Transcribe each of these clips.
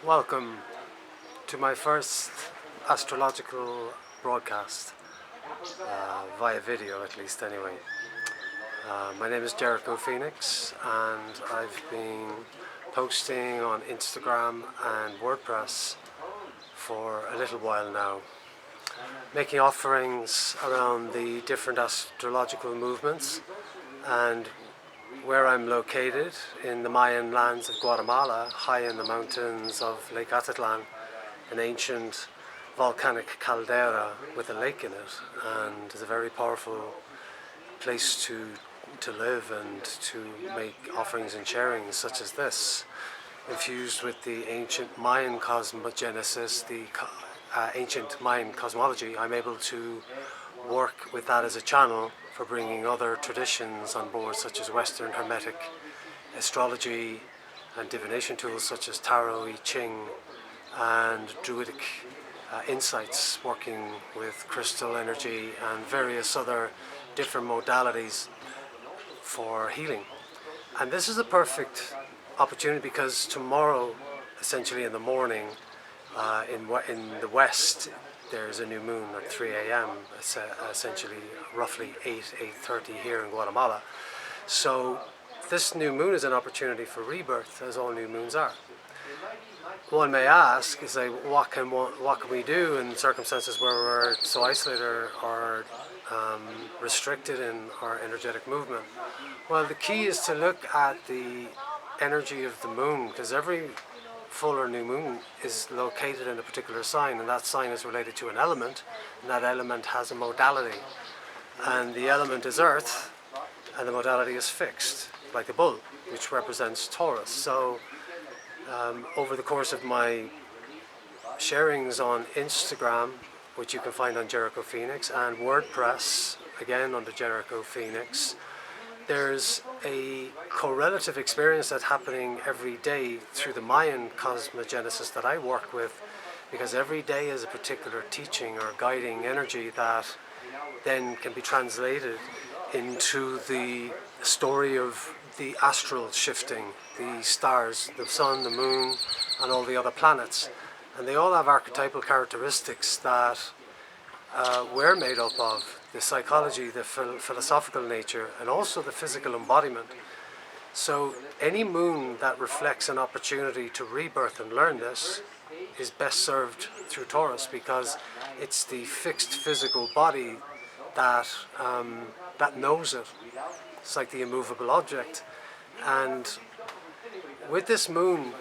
Welcome to my first astrological broadcast, via video at least anyway. My name is Jericho Phoenix and I've been posting on Instagram and WordPress for a little while now, making offerings around the different astrological movements and where I'm located in the Mayan lands of Guatemala, high in the mountains of Lake Atitlan, an ancient volcanic caldera with a lake in it, and it's a very powerful place to live and to make offerings and sharings such as this, infused with the ancient Mayan cosmogenesis, the ancient Mayan cosmology. I'm able to work with that as a channel for bringing other traditions on board, such as Western Hermetic astrology and divination tools such as Tarot, I-Ching, and Druidic insights, working with crystal energy and various other different modalities for healing. And this is a perfect opportunity because tomorrow, essentially in the morning, in the west, there's a new moon at 3 a.m. It's essentially roughly 8:30 here in Guatemala. So this new moon is an opportunity for rebirth, as all new moons are. One may ask, is what can we do in circumstances where we're so isolated or restricted in our energetic movement? Well, the key is to look at the energy of the moon, because every full or new moon is located in a particular sign, and that sign is related to an element, and that element has a modality. And the element is earth, and the modality is fixed, like a bull, which represents Taurus. So over the course of my sharings on Instagram, which you can find on Jericho Phoenix, and WordPress, again under Jericho Phoenix, there's a correlative experience that's happening every day through the Mayan cosmogenesis that I work with, because every day is a particular teaching or guiding energy that then can be translated into the story of the astral shifting, the stars, the sun, the moon, and all the other planets. And they all have archetypal characteristics that we're made up of: the psychology, the philosophical nature, and also the physical embodiment. So any moon that reflects an opportunity to rebirth and learn this is best served through Taurus, because it's the fixed physical body that knows it. It's like the immovable object. And with this moon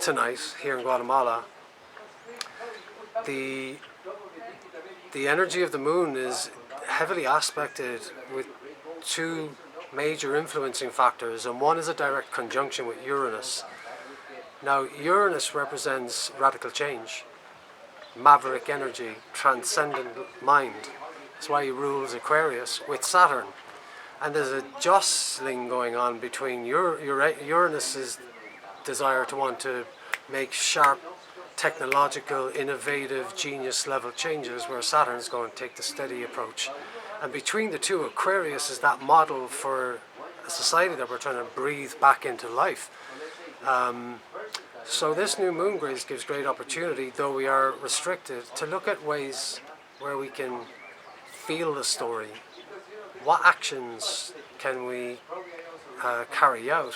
tonight here in Guatemala, the energy of the moon is heavily aspected with two major influencing factors, and one is a direct conjunction with Uranus. Now, Uranus represents radical change, maverick energy, transcendent mind. That's why he rules Aquarius with Saturn. And there's a jostling going on between Uranus's desire to want to make sharp, technological, innovative, genius level changes, where Saturn's going to take the steady approach. And between the two, Aquarius is that model for a society that we're trying to breathe back into life. So this new moon gives great opportunity, though we are restricted, to look at ways where we can feel the story. What actions can we carry out,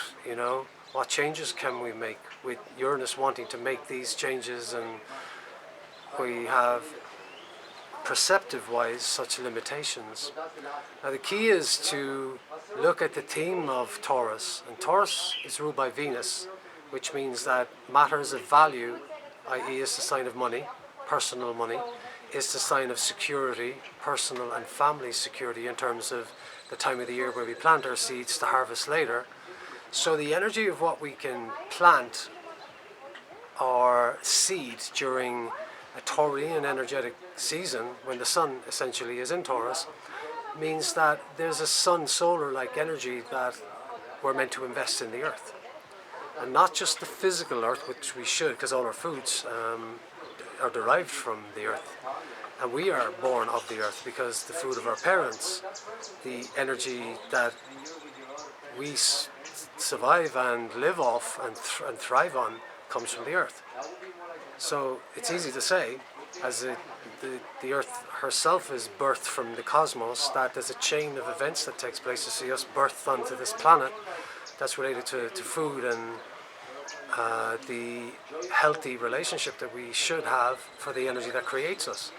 What changes can we make, with Uranus wanting to make these changes, and we have perceptive-wise such limitations. Now the key is to look at the theme of Taurus, and Taurus is ruled by Venus, which means that matters of value, i.e. is the sign of money, personal money, is the sign of security, personal and family security, in terms of the time of the year where we plant our seeds to harvest later. So the energy of what we can plant or seed during a Taurian energetic season, when the sun essentially is in Taurus, means that there's a sun solar-like energy that we're meant to invest in the earth. And not just the physical earth, which we should, because all our foods are derived from the earth. And we are born of the earth because the food of our parents, the energy that we survive and live off and thrive on, comes from the Earth. So it's easy to say, as the Earth herself is birthed from the cosmos, that there's a chain of events that takes place to see us birthed onto this planet that's related to food and the healthy relationship that we should have for the energy that creates us.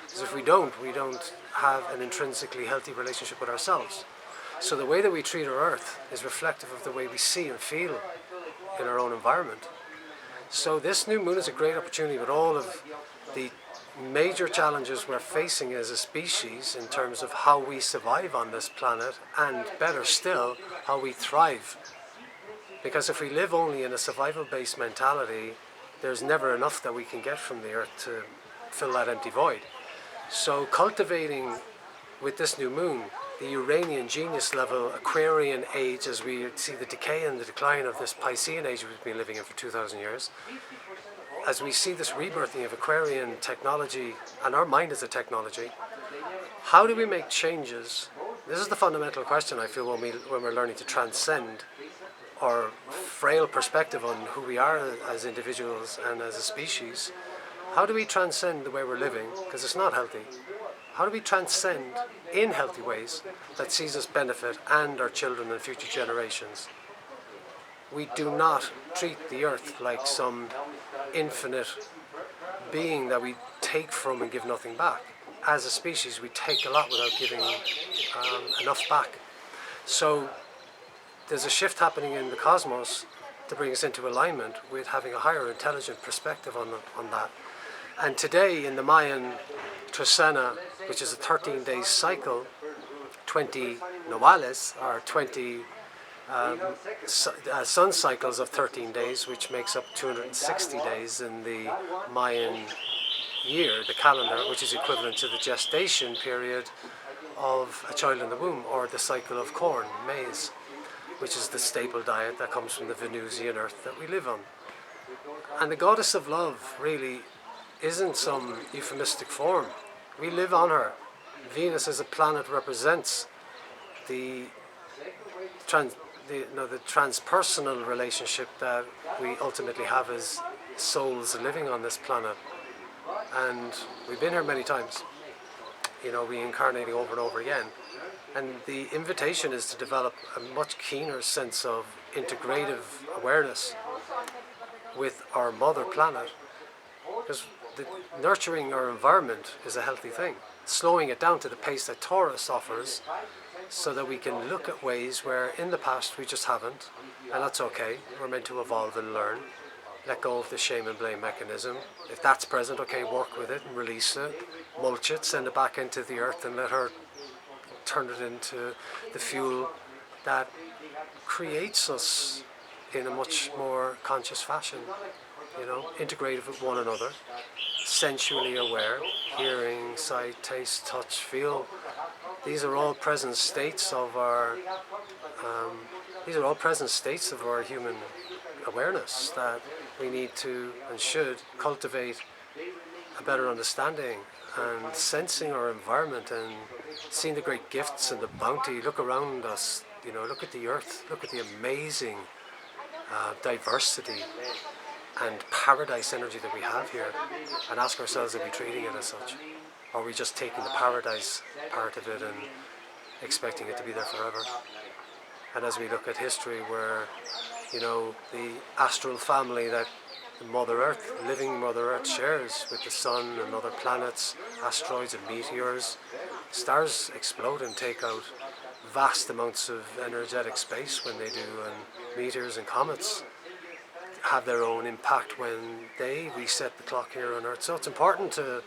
Because if we don't have an intrinsically healthy relationship with ourselves. So the way that we treat our Earth is reflective of the way we see and feel in our own environment. So this new moon is a great opportunity with all of the major challenges we're facing as a species in terms of how we survive on this planet, and better still, how we thrive. Because if we live only in a survival-based mentality, there's never enough that we can get from the Earth to fill that empty void. So cultivating with this new moon the Uranian genius level Aquarian age, as we see the decay and the decline of this Piscean age we've been living in for 2,000 years, as we see this rebirthing of Aquarian technology, and our mind is a technology, how do we make changes? This is the fundamental question, I feel, when we're learning to transcend our frail perspective on who we are as individuals and as a species. How do we transcend the way we're living? Because it's not healthy. How do we transcend in healthy ways that sees us benefit and our children and future generations? We do not treat the Earth like some infinite being that we take from and give nothing back. As a species, we take a lot without giving enough back. So there's a shift happening in the cosmos to bring us into alignment with having a higher intelligent perspective on that. And today in the Mayan Trecena, which is a 13-day cycle, 20 Noales, or 20 sun cycles of 13 days, which makes up 260 days in the Mayan year, the calendar, which is equivalent to the gestation period of a child in the womb, or the cycle of corn, maize, which is the staple diet that comes from the Venusian Earth that we live on. And the goddess of love really isn't some euphemistic form. We live on her. Venus as a planet represents the transpersonal relationship that we ultimately have as souls living on this planet. And we've been here many times, reincarnating over and over again. And the invitation is to develop a much keener sense of integrative awareness with our mother planet. Because nurturing our environment is a healthy thing. Slowing it down to the pace that Taurus offers, so that we can look at ways where in the past we just haven't, and that's okay. We're meant to evolve and learn. Let go of the shame and blame mechanism. If that's present, okay, work with it and release it, mulch it, send it back into the earth and let her turn it into the fuel that creates us in a much more conscious fashion, integrated with one another, sensually aware, hearing, sight, taste, touch, feel. These are all present states of our human awareness that we need to and should cultivate a better understanding and sensing our environment and seeing the great gifts and the bounty. Look around us, look at the earth, look at the amazing diversity and paradise energy that we have here, and ask ourselves, are we treating it as such? Or are we just taking the paradise part of it and expecting it to be there forever? And as we look at history where, the astral family that the Mother Earth, living Mother Earth, shares with the sun and other planets, asteroids and meteors, stars explode and take out vast amounts of energetic space when they do, and meteors and comets have their own impact when they reset the clock here on Earth. So it's important to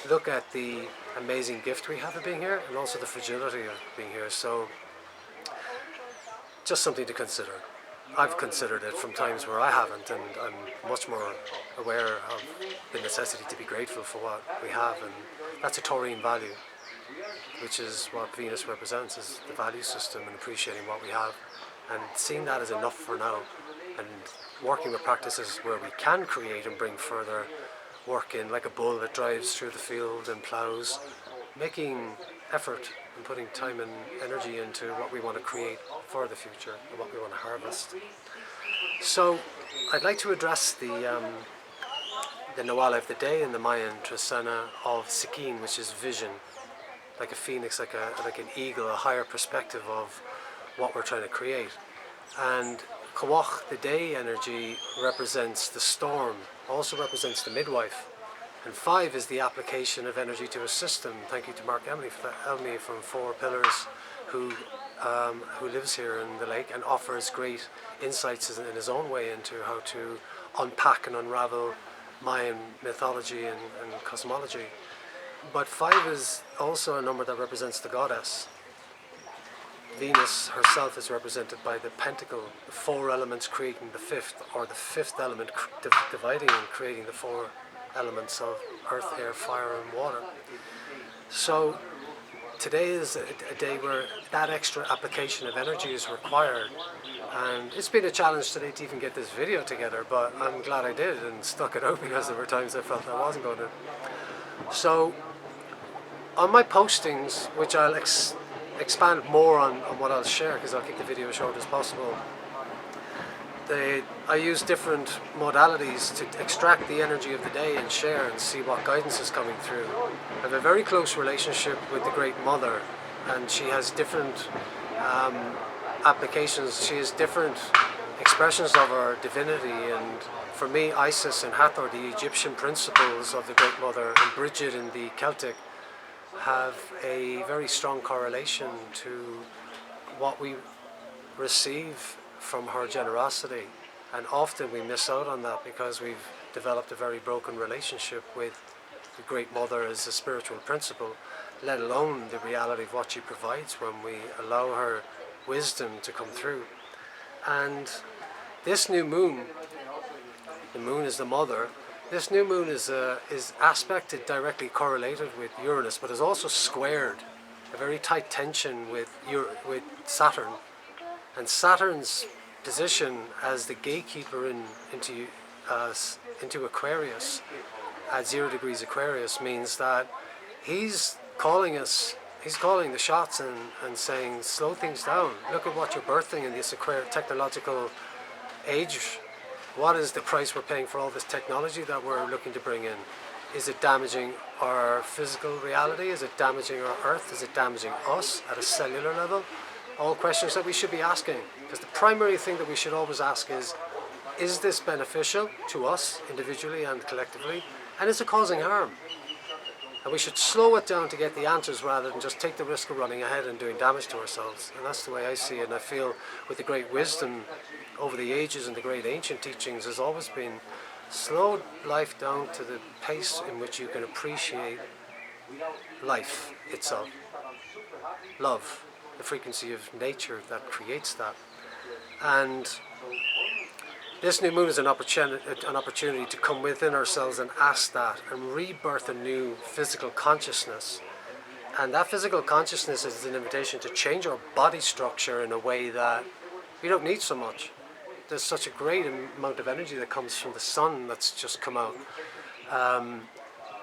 look at the amazing gift we have of being here, and also the fragility of being here. So just something to consider. I've considered it from times where I haven't, and I'm much more aware of the necessity to be grateful for what we have, and that's a Taurine value, which is what Venus represents, is the value system and appreciating what we have, and seeing that as enough for now, and working with practices where we can create and bring further work in, like a bull that drives through the field and plows, making effort and putting time and energy into what we want to create for the future and what we want to harvest. So I'd like to address the Nawala of the day in the Mayan Trasana of Sikin, which is vision, like a phoenix, like an eagle, a higher perspective of what we're trying to create. And Kawach, the day energy, represents the storm, also represents the midwife. And 5 is the application of energy to a system. Thank you to Mark Elmy from Four Pillars, who lives here in the lake and offers great insights in his own way into how to unpack and unravel Mayan mythology and cosmology. But 5 is also a number that represents the goddess. Venus herself is represented by the pentacle, the 4 elements creating the 5th, or the 5th element dividing and creating the 4 elements of earth, air, fire and water. So today is a day where that extra application of energy is required, and it's been a challenge today to even get this video together, but I'm glad I did and stuck it out, because there were times I felt I wasn't going to. So on my postings, which I'll expand more on what I'll share, because I'll keep the video as short as possible, I use different modalities to extract the energy of the day and share and see what guidance is coming through. I have a very close relationship with the Great Mother, and she has different applications. She has different expressions of her divinity, and for me, Isis and Hathor, the Egyptian principles of the Great Mother, and Bridget in the Celtic, have a very strong correlation to what we receive from her generosity, and often we miss out on that because we've developed a very broken relationship with the Great Mother as a spiritual principle, let alone the reality of what she provides when we allow her wisdom to come through. And this new moon, the moon is the mother. This new moon is aspected, directly correlated with Uranus, but is also squared, a very tight tension with Saturn. And Saturn's position as the gatekeeper into Aquarius, at 0 degrees Aquarius, means that he's calling us, he's calling the shots and saying, slow things down. Look at what you're birthing in this technological age. What is the price we're paying for all this technology that we're looking to bring in? Is it damaging our physical reality? Is it damaging our earth? Is it damaging us at a cellular level? All questions that we should be asking, because the primary thing that we should always ask is this beneficial to us individually and collectively, and is it causing harm? And we should slow it down to get the answers rather than just take the risk of running ahead and doing damage to ourselves. And that's the way I see it, and I feel with the great wisdom over the ages and the great ancient teachings has always been slow life down to the pace in which you can appreciate life itself. Love, the frequency of nature that creates that. And this new moon is an opportunity to come within ourselves and ask that and rebirth a new physical consciousness. And that physical consciousness is an invitation to change our body structure in a way that we don't need so much. There's such a great amount of energy that comes from the sun that's just come out,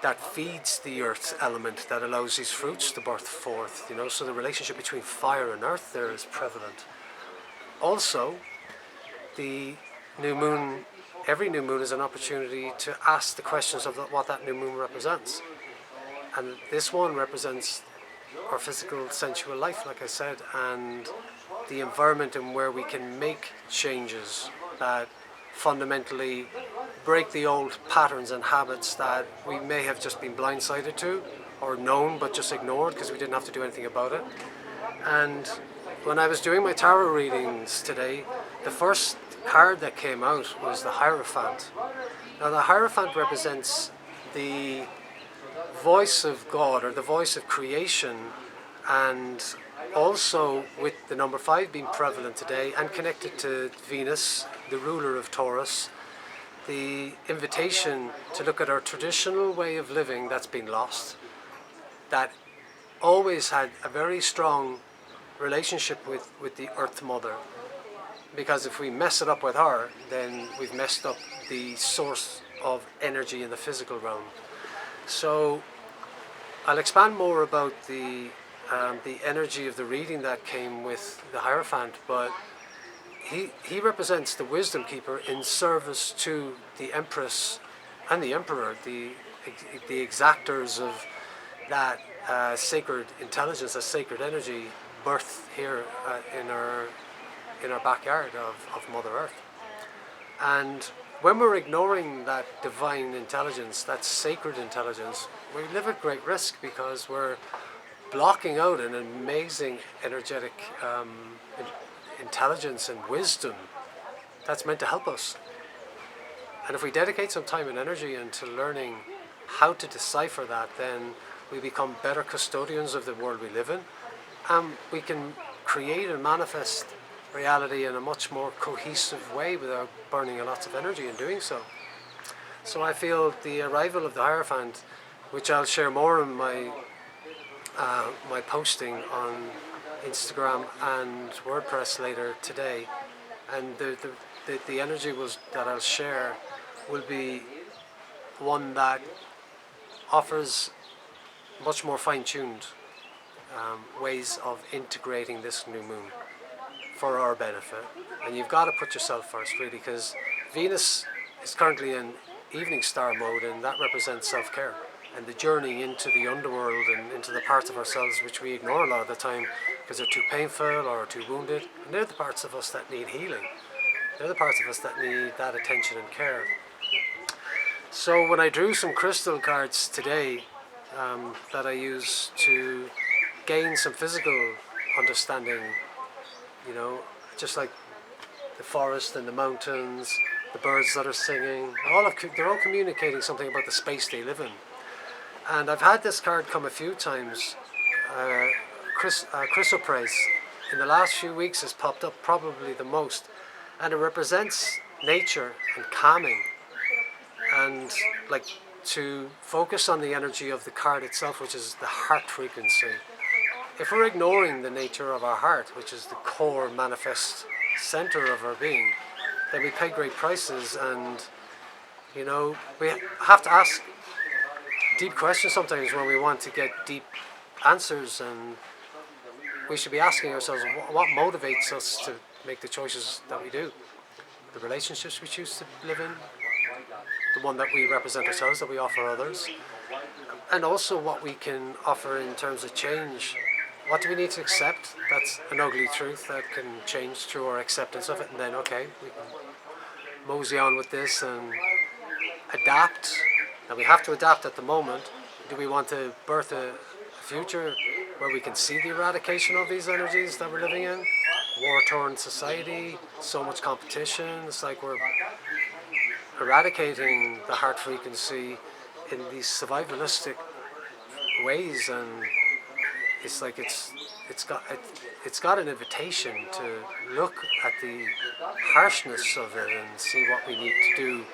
that feeds the earth's element, that allows these fruits to birth forth, you know, so the relationship between fire and earth there is prevalent. Also, the new moon, every new moon is an opportunity to ask the questions of what that new moon represents. And this one represents our physical, sensual life, like I said, and the environment in where we can make changes that fundamentally break the old patterns and habits that we may have just been blindsided to or known but just ignored because we didn't have to do anything about it. And when I was doing my tarot readings today, the first card that came out was the Hierophant. Now the Hierophant represents the voice of God, or the voice of creation, and also with the number 5 being prevalent today and connected to Venus, the ruler of Taurus, the invitation to look at our traditional way of living that's been lost, that always had a very strong relationship with the Earth Mother. Because if we mess it up with her, then we've messed up the source of energy in the physical realm. So I'll expand more about the energy of the reading that came with the Hierophant, but he represents the wisdom keeper in service to the empress and the emperor, the exactors of that sacred intelligence, a sacred energy birth here in our backyard of Mother Earth. And when we're ignoring that divine intelligence, that sacred intelligence, we live at great risk, because we're blocking out an amazing energetic intelligence and wisdom that's meant to help us. And if we dedicate some time and energy into learning how to decipher that, then we become better custodians of the world we live in, and we can create and manifest reality in a much more cohesive way without burning lots of energy in doing so. So I feel the arrival of the Hierophant, which I'll share more in my my posting on Instagram and WordPress later today, and the energy that I'll share will be one that offers much more fine-tuned ways of integrating this new moon for our benefit. And you've got to put yourself first, really, because Venus is currently in evening star mode, and that represents self-care and the journey into the underworld and into the parts of ourselves which we ignore a lot of the time because they're too painful or too wounded. And they're the parts of us that need healing. They're the parts of us that need that attention and care. So when I drew some crystal cards today that I use to gain some physical understanding, you know, just like the forest and the mountains, the birds that are singing, they're all communicating something about the space they live in. And I've had this card come a few times. Chrysoprase in the last few weeks has popped up probably the most, and it represents nature and calming, and like to focus on the energy of the card itself, which is the heart frequency. If we're ignoring the nature of our heart, which is the core manifest center of our being, then we pay great prices. And you know, we have to ask deep questions sometimes when we want to get deep answers, and we should be asking ourselves what motivates us to make the choices that we do, the relationships we choose to live in, the one that we represent ourselves, that we offer others, and also what we can offer in terms of change. What do we need to accept? That's an ugly truth that can change through our acceptance of it, and then okay, we can mosey on with this and adapt. And we have to adapt at the moment. Do we want to birth a future where we can see the eradication of these energies that we're living in? War-torn society, so much competition. It's like we're eradicating the heart frequency in these survivalistic ways, and it's like it's got an invitation to look at the harshness of it and see what we need to do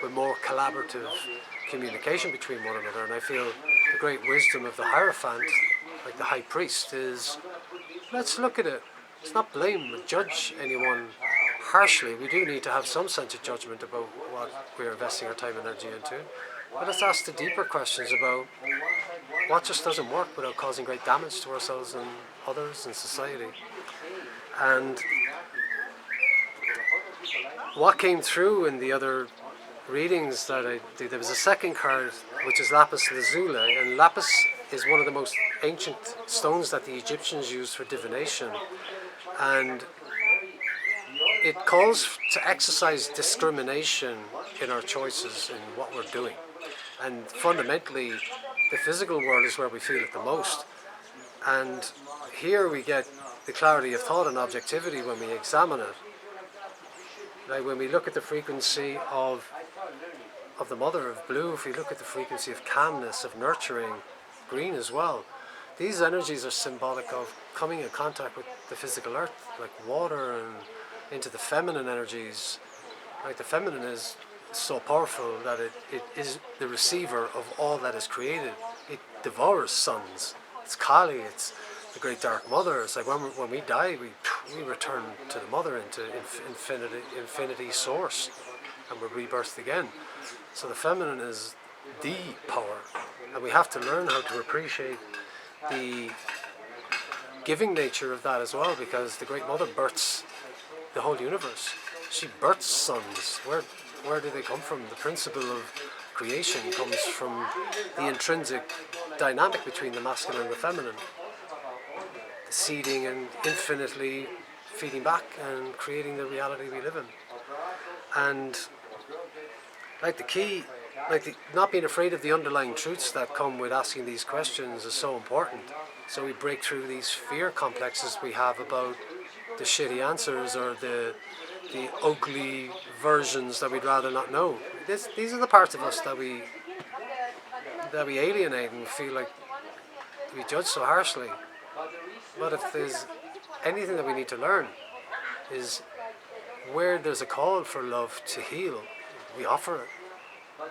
with more collaborative communication between one another. And I feel the great wisdom of the Hierophant, like the High Priest, is let's look at it. Let's not blame or judge anyone harshly. We do need to have some sense of judgment about what we're investing our time and energy into. But let's ask the deeper questions about what just doesn't work without causing great damage to ourselves and others and society. And what came through in the other readings that I did, there was a second card which is lapis lazuli, and lapis is one of the most ancient stones that the Egyptians used for divination, and it calls to exercise discrimination in our choices in what we're doing. And fundamentally, the physical world is where we feel it the most, and here we get the clarity of thought and objectivity when we examine it. Like when we look at the frequency of the mother of blue, if we look at the frequency of calmness, of nurturing, green as well, these energies are symbolic of coming in contact with the physical earth, like water, and into the feminine energies. Like the feminine is so powerful that it is the receiver of all that is created. It devours suns. It's Kali, it's the great dark mother. It's like when we die, we return to the mother, into infinity source, and we're rebirthed again. So the feminine is the power, and we have to learn how to appreciate the giving nature of that as well, because the great mother births the whole universe. She births suns. Where do they come from? The principle of creation comes from the intrinsic dynamic between the masculine and the feminine, the seeding and infinitely feeding back and creating the reality we live in. And like the key, not being afraid of the underlying truths that come with asking these questions is so important. So we break through these fear complexes we have about the shitty answers or the ugly versions that we'd rather not know. These are the parts of us that we alienate and feel like we judge so harshly. But if there's anything that we need to learn, is where there's a call for love to heal, we offer it.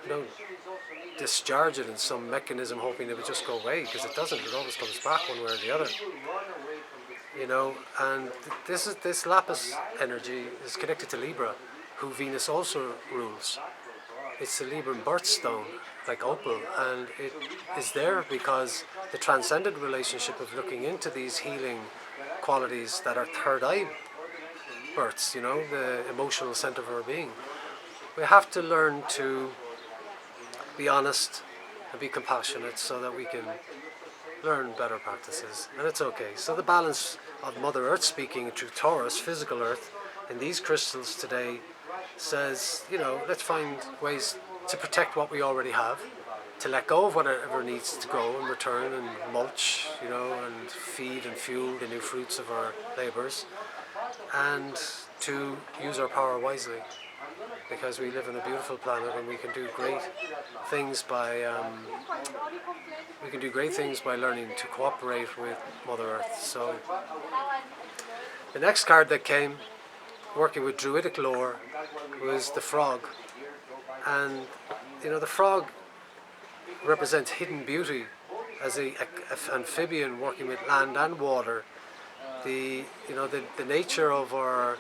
We don't discharge it in some mechanism hoping it would just go away, because it doesn't. It always comes back one way or the other. And this lapis energy is connected to Libra, who Venus also rules. It's the Libran birthstone, like opal, and it is there because the transcendent relationship of looking into these healing qualities that are third eye births, the emotional center of our being. We have to learn to be honest and be compassionate so that we can learn better practices, and it's okay. So the balance of Mother Earth speaking through Taurus, physical Earth, in these crystals today says, let's find ways to protect what we already have, to let go of whatever needs to go and return and mulch, and feed and fuel the new fruits of our labours, and to use our power wisely, because we live on a beautiful planet and we can do great things by learning to cooperate with Mother Earth. So the next card that came, working with Druidic lore, was the frog. And the frog represents hidden beauty as a amphibian working with land and water. The nature of our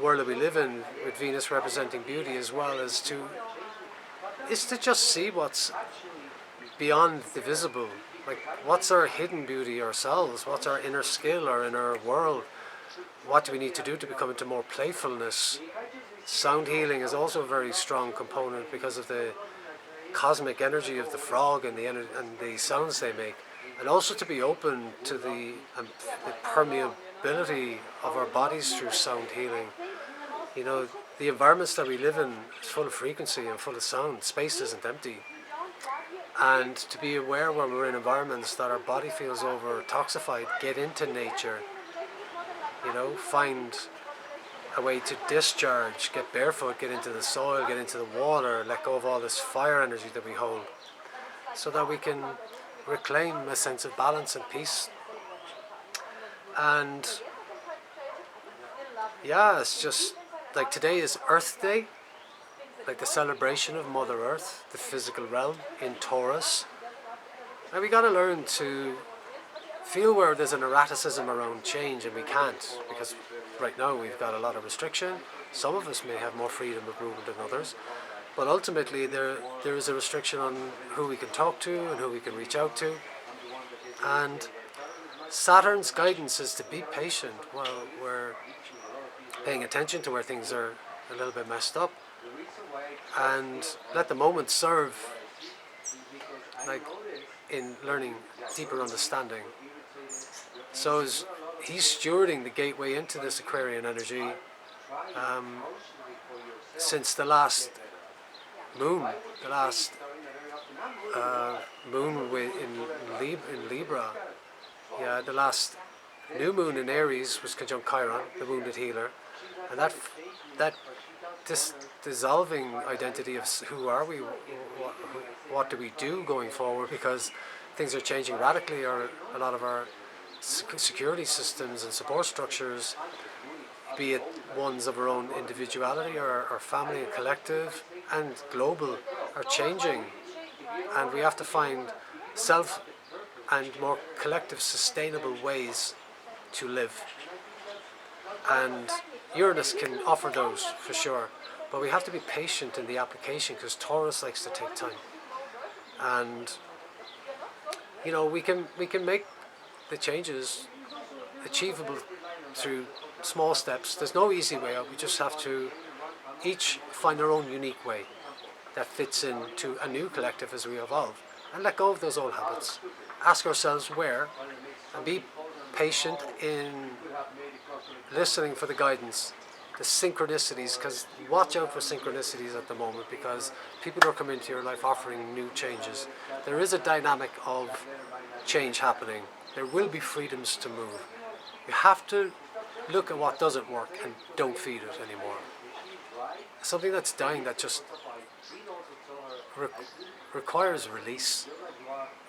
world that we live in, with Venus representing beauty, as well as to just see what's beyond the visible. Like, what's our hidden beauty ourselves? What's our inner skill, our inner world? What do we need to do to become into more playfulness? Sound healing is also a very strong component because of the cosmic energy of the frog and the sounds they make, and also to be open to the permeability of our bodies through sound healing. The environments that we live in is full of frequency and full of sound. Space isn't empty. And to be aware when we're in environments that our body feels over toxified, get into nature, find a way to discharge, get barefoot, get into the soil, get into the water, let go of all this fire energy that we hold, so that we can reclaim a sense of balance and peace. And it's just like today is Earth Day, like the celebration of Mother Earth, the physical realm in Taurus. And we got to learn to feel where there's an erraticism around change, and we can't, because right now we've got a lot of restriction. Some of us may have more freedom of movement than others, but ultimately there is a restriction on who we can talk to and who we can reach out to. And Saturn's guidance is to be patient while we're paying attention to where things are a little bit messed up, and let the moment serve, like in learning deeper understanding. So he's stewarding the gateway into this Aquarian energy since the last moon, in Libra. Yeah, the last new moon in Aries was conjunct Chiron, the wounded healer, and that dissolving identity of who are we, what do we do going forward, because things are changing radically, or a lot of our security systems and support structures, be it ones of our own individuality or our family and collective and global, are changing, and we have to find self and more collective sustainable ways to live. And Uranus can offer those for sure, but we have to be patient in the application, because Taurus likes to take time. And we can make the changes achievable through small steps. There's no easy way out. We just have to each find our own unique way that fits into a new collective as we evolve, and let go of those old habits. Ask ourselves where, and be patient in listening for the guidance, the synchronicities, because watch out for synchronicities at the moment, because people are coming into your life offering new changes. There is a dynamic of change happening. There will be freedoms to move. You have to look at what doesn't work and don't feed it anymore. Something that's dying, that just requires release,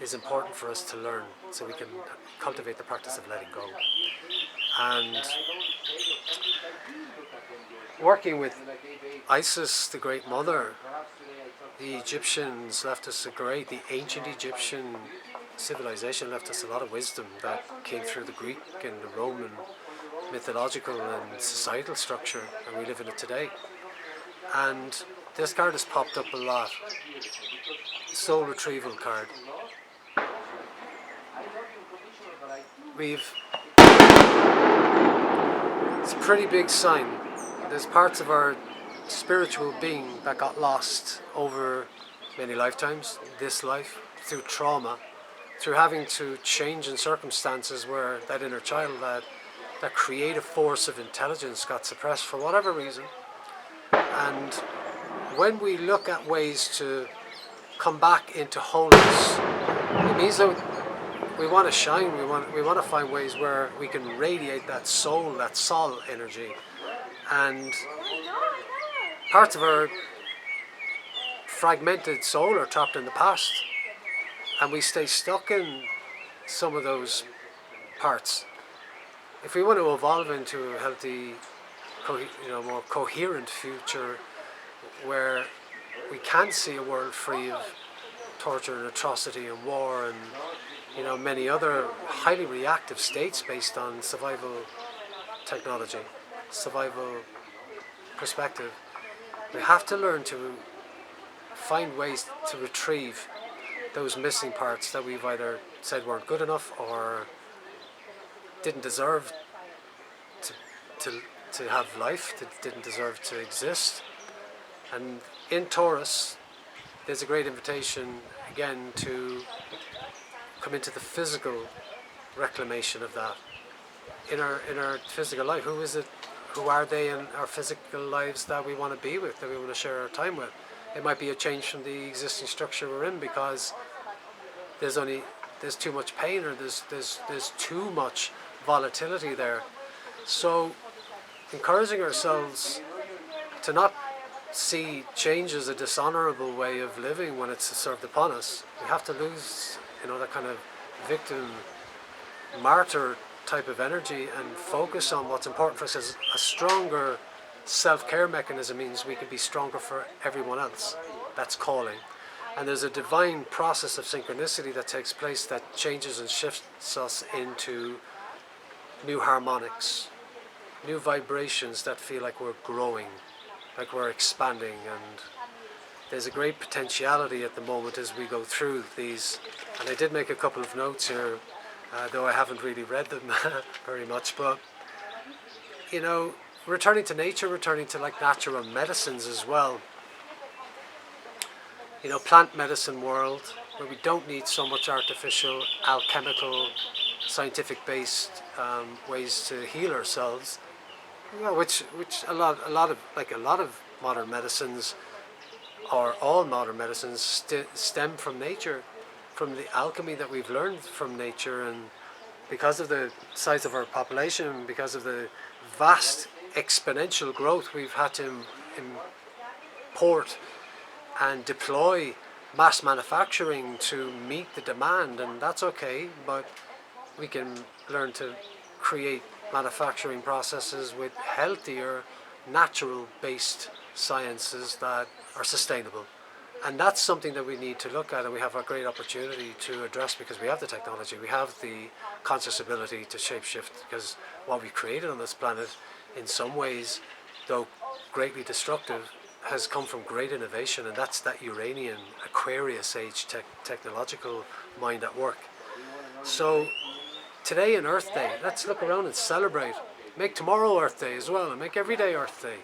is important for us to learn, so we can cultivate the practice of letting go. And working with Isis, the Great Mother, the Egyptians left us the ancient Egyptian civilization left us a lot of wisdom that came through the Greek and the Roman mythological and societal structure, and we live in it today. And this card has popped up a lot. Soul Retrieval card. It's a pretty big sign. There's parts of our spiritual being that got lost over many lifetimes, this life, through trauma, through having to change in circumstances where that inner child, that creative force of intelligence got suppressed for whatever reason. And when we look at ways to come back into wholeness, it means that we want to shine. We want to find ways where we can radiate that soul, that soul energy, and parts of our fragmented soul are trapped in the past, and we stay stuck in some of those parts. If we want to evolve into a healthy, more coherent future where we can see a world free of torture and atrocity and war and many other highly reactive states based on survival technology, survival perspective, we have to learn to find ways to retrieve those missing parts that we've either said weren't good enough or didn't deserve to have life, that didn't deserve to exist. And in Taurus, there's a great invitation again to come into the physical reclamation of that. In our physical life, who are they in our physical lives that we want to be with, that we want to share our time with? It might be a change from the existing structure we're in because there's too much pain, or there's too much volatility there. So encouraging ourselves to not see change as a dishonorable way of living when it's served upon us. We have to lose that kind of victim martyr type of energy and focus on what's important for us. As a stronger self-care mechanism means we can be stronger for everyone else. That's calling. And there's a divine process of synchronicity that takes place that changes and shifts us into new harmonics, new vibrations that feel like we're growing, like we're expanding. And there's a great potentiality at the moment as we go through these. And I did make a couple of notes here, though I haven't really read them very much. But returning to nature, returning to like natural medicines as well. Plant medicine world, where we don't need so much artificial, alchemical, scientific-based ways to heal ourselves. Which a lot of modern medicines, or all modern medicines, stem from nature, from the alchemy that we've learned from nature. And because of the size of our population, because of the vast exponential growth, we've had to import and deploy mass manufacturing to meet the demand, and that's okay, but we can learn to create manufacturing processes with healthier, natural-based sciences that are sustainable. And that's something that we need to look at, and we have a great opportunity to address because we have the technology, we have the conscious ability to shapeshift, because what we've created on this planet, in some ways, though greatly destructive, has come from great innovation, and that's that Uranian, Aquarius age technological mind at work. So today on Earth Day, let's look around and celebrate make tomorrow Earth Day as well, and make every day Earth Day.